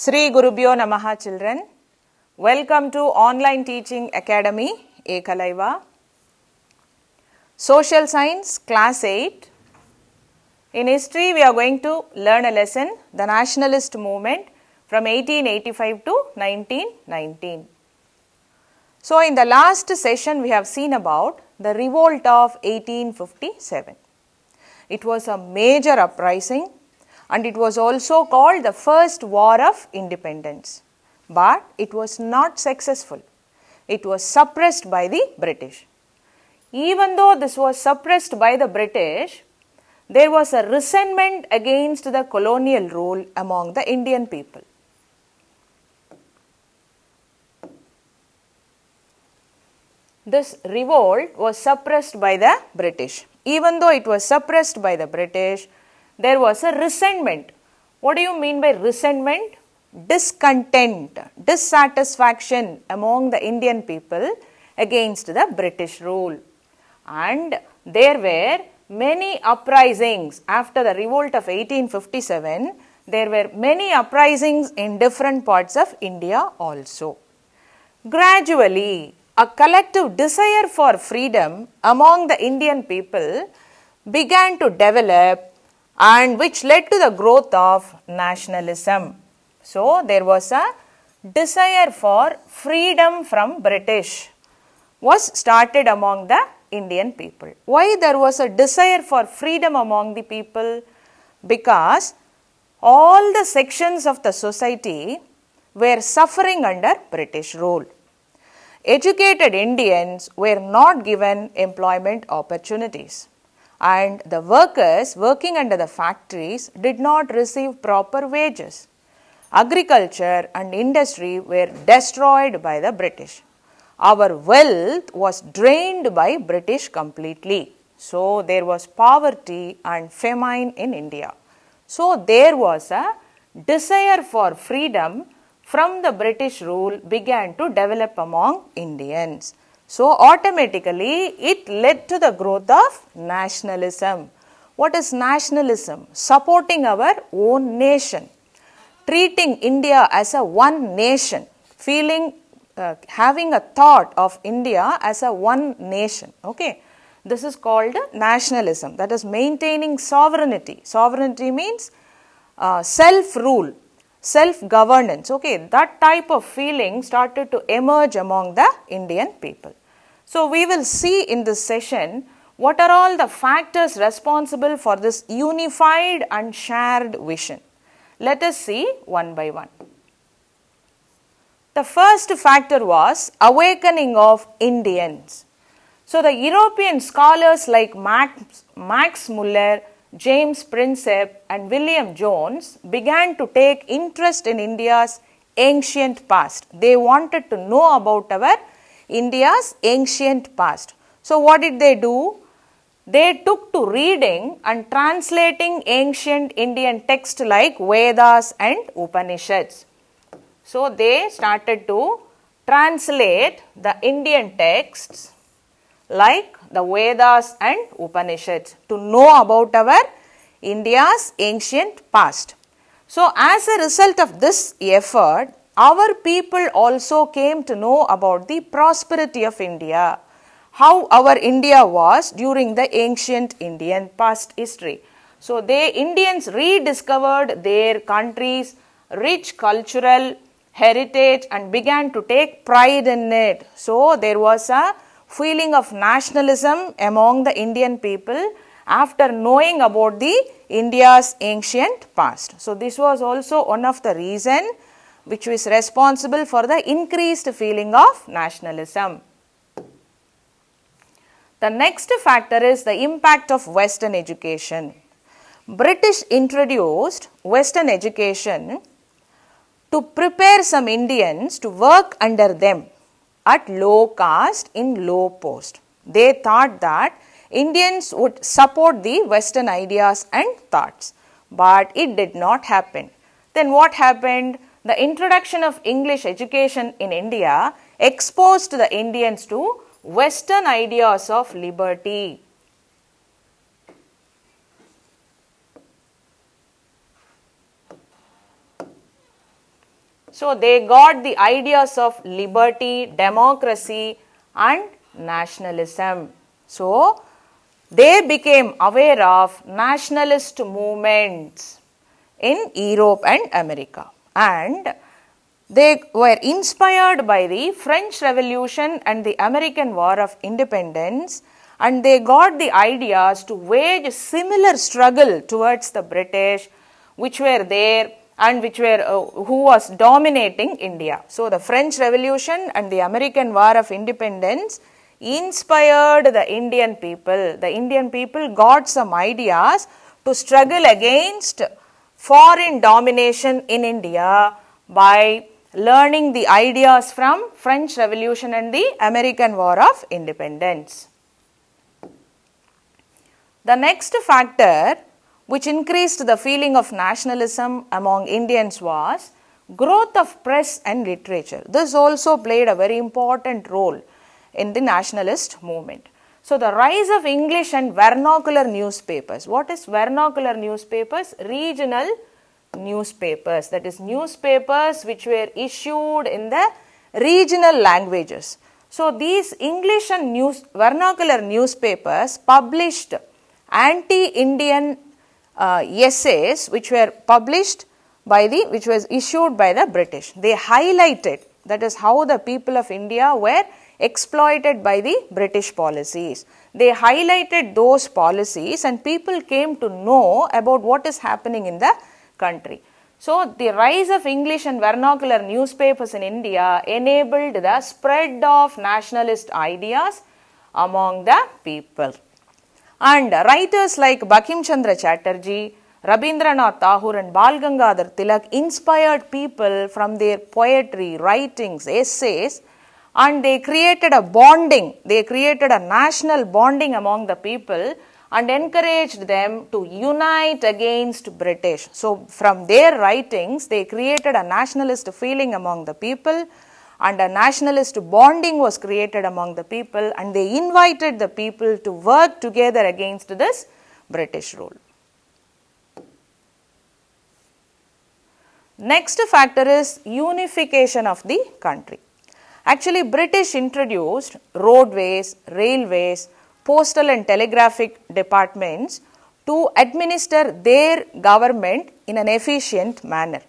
Sri Gurubhyo Namaha children. Welcome to Online Teaching Academy, Ekalaiva. Social Science, Class 8. In history, we are going to learn a lesson, the Nationalist movement from 1885 to 1919. So, in the last session, we have seen about the revolt of 1857. It was a major uprising and it was also called the first war of independence. But it was not successful. It was suppressed by the British. Even though this was suppressed by the British, there was a resentment against the colonial rule among the Indian people. This revolt was suppressed by the British. Even though it was suppressed by the British, there was a resentment. What do you mean by resentment? Discontent, dissatisfaction among the Indian people against the British rule. And there were many uprisings after the revolt of 1857. There were many uprisings in different parts of India also. Gradually, a collective desire for freedom among the Indian people began to develop, and which led to the growth of nationalism. So, there was a desire for freedom from British was started among the Indian people. Why there was a desire for freedom among the people? Because all the sections of the society were suffering under British rule. Educated Indians were not given employment opportunities, and the workers working under the factories did not receive proper wages. Agriculture and industry were destroyed by the British. Our wealth was drained by British completely. So, there was poverty and famine in India. So, there was a desire for freedom from the British rule began to develop among Indians. So, automatically it led to the growth of nationalism. What is nationalism? Supporting our own nation, treating India as a one nation, having a thought of India as a one nation. Okay, this is called nationalism. That is maintaining sovereignty. Sovereignty means self-rule, self-governance. Okay, that type of feeling started to emerge among the Indian people. So, we will see in this session what are all the factors responsible for this unified and shared vision. Let us see one by one. The first factor was awakening of Indians. So, the European scholars like Max Muller, James Prinsep and William Jones began to take interest in India's ancient past. They wanted to know about our India's ancient past. So, what did they do? They took to reading and translating ancient Indian texts like Vedas and Upanishads. So, they started to translate the Indian texts like the Vedas and Upanishads to know about our India's ancient past. So, as a result of this effort, our people also came to know about the prosperity of India, how our India was during the ancient Indian past history. So, Indians rediscovered their country's rich cultural heritage and began to take pride in it. So, there was a feeling of nationalism among the Indian people after knowing about the India's ancient past. So, this was also one of the reasons which is responsible for the increased feeling of nationalism. The next factor is the impact of Western education. British introduced Western education to prepare some Indians to work under them at low caste in low post. They thought that Indians would support the Western ideas and thoughts, but it did not happen. Then what happened? The introduction of English education in India exposed the Indians to Western ideas of liberty. So they got the ideas of liberty, democracy and nationalism. So they became aware of nationalist movements in Europe and America, and they were inspired by the French Revolution and the American War of Independence, and they got the ideas to wage similar struggle towards the British, which were there and who was dominating India. So the French Revolution and the American War of Independence inspired the Indian people. The Indian people got some ideas to struggle against foreign domination in India by learning the ideas from French Revolution and the American War of Independence. The next factor which increased the feeling of nationalism among Indians was growth of press and literature. This also played a very important role in the nationalist movement. So the rise of English and vernacular newspapers. What is vernacular newspapers? Regional newspapers, that is newspapers which were issued in the regional languages. So these English and vernacular newspapers published anti-Indian essays which were published by which was issued by the British. They highlighted, that is how the people of India were exploited by the British policies. They highlighted those policies and people came to know about what is happening in the country. So the rise of English and vernacular newspapers in India enabled the spread of nationalist ideas among the people. And writers like Bankim Chandra Chatterjee, Rabindranath Tagore and Bal Gangadhar Tilak inspired people from their poetry, writings, essays, and they created a bonding, they created a national bonding among the people and encouraged them to unite against British. So from their writings, they created a nationalist feeling among the people, and a nationalist bonding was created among the people, and they invited the people to work together against this British rule. Next factor is unification of the country. Actually, British introduced roadways, railways, postal and telegraphic departments to administer their government in an efficient manner.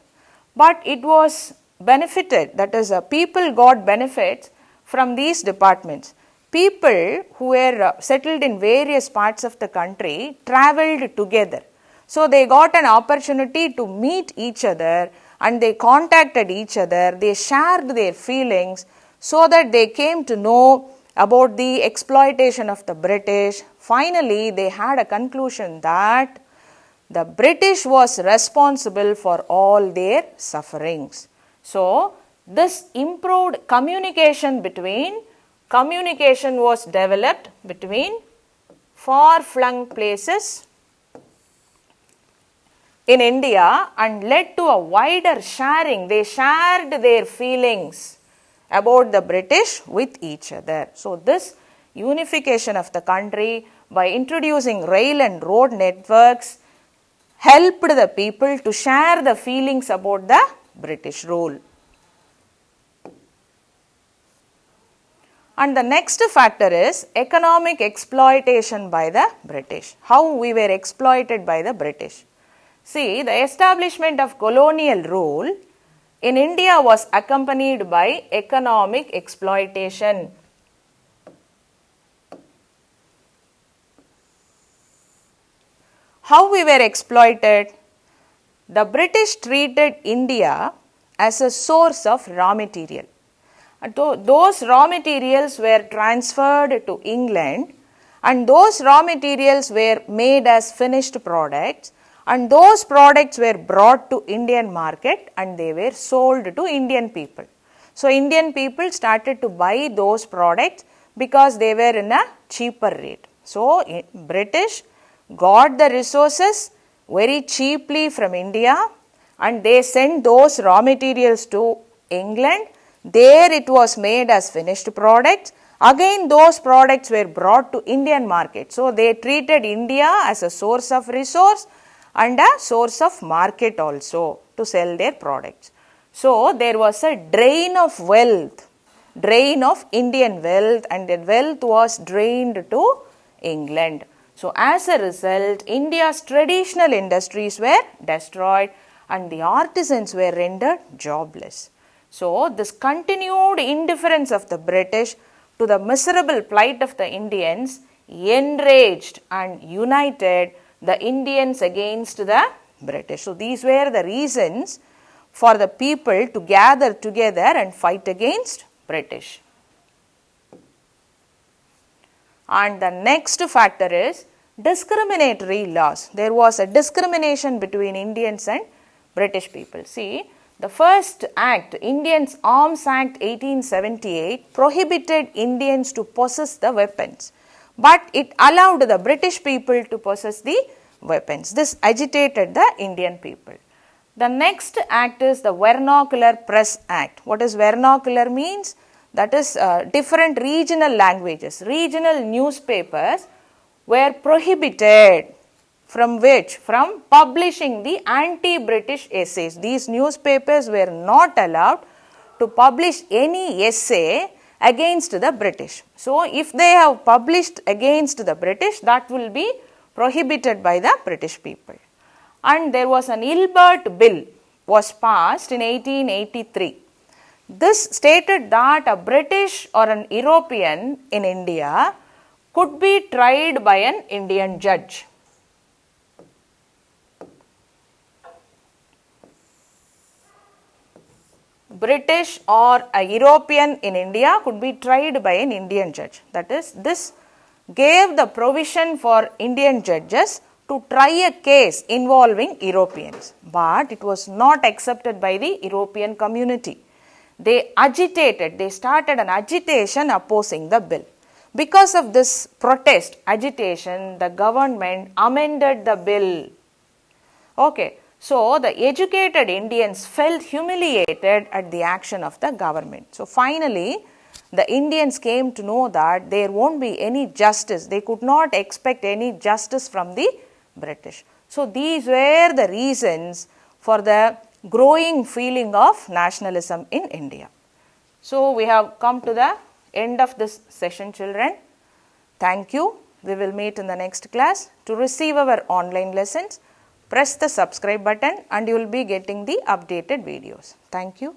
But it was benefited, that is, people got benefits from these departments. People who were settled in various parts of the country travelled together. So they got an opportunity to meet each other and they contacted each other, they shared their feelings so that they came to know about the exploitation of the British. Finally, they had a conclusion that the British was responsible for all their sufferings. So, this improved communication was developed between far-flung places in India and led to a wider sharing. They shared their feelings about the British with each other. So this unification of the country by introducing rail and road networks helped the people to share the feelings about the British rule. And the next factor is economic exploitation by the British. How we were exploited by the British. See, the establishment of colonial rule in India was accompanied by economic exploitation. How we were exploited? The British treated India as a source of raw material. And those raw materials were transferred to England, and those raw materials were made as finished products, and those products were brought to Indian market and they were sold to Indian people. So Indian people started to buy those products because they were in a cheaper rate. So British got the resources very cheaply from India and they sent those raw materials to England. There it was made as finished products. Again those products were brought to Indian market. So they treated India as a source of resource and a source of market also to sell their products. So there was a drain of wealth, drain of Indian wealth, and the wealth was drained to England. So as a result, India's traditional industries were destroyed and the artisans were rendered jobless. So this continued indifference of the British to the miserable plight of the Indians enraged and united the Indians against the British. So these were the reasons for the people to gather together and fight against British. And the next factor is discriminatory laws. There was a discrimination between Indians and British people. See, the first act, Indians Arms Act 1878, prohibited Indians to possess the weapons, but it allowed the British people to possess the weapons. This agitated the Indian people. The next act is the Vernacular Press Act. What does vernacular means? That is different regional languages. Regional newspapers were prohibited from which? From publishing the anti-British essays. These newspapers were not allowed to publish any essay against the British. So if they have published against the British, that will be prohibited by the British people. And there was an Ilbert Bill was passed in 1883. This stated that a British or an European in India could be tried by an Indian judge. British or a European in India could be tried by an Indian judge. That is, this gave the provision for Indian judges to try a case involving Europeans, but it was not accepted by the European community. They agitated, they started an agitation opposing the bill. Because of this protest, agitation, the government amended the bill. Okay, so the educated Indians felt humiliated at the action of the government. So finally, the Indians came to know that there won't be any justice. They could not expect any justice from the British. So these were the reasons for the growing feeling of nationalism in India. So we have come to the end of this session, children. Thank you. We will meet in the next class. To receive our online lessons, press the subscribe button and you will be getting the updated videos. Thank you.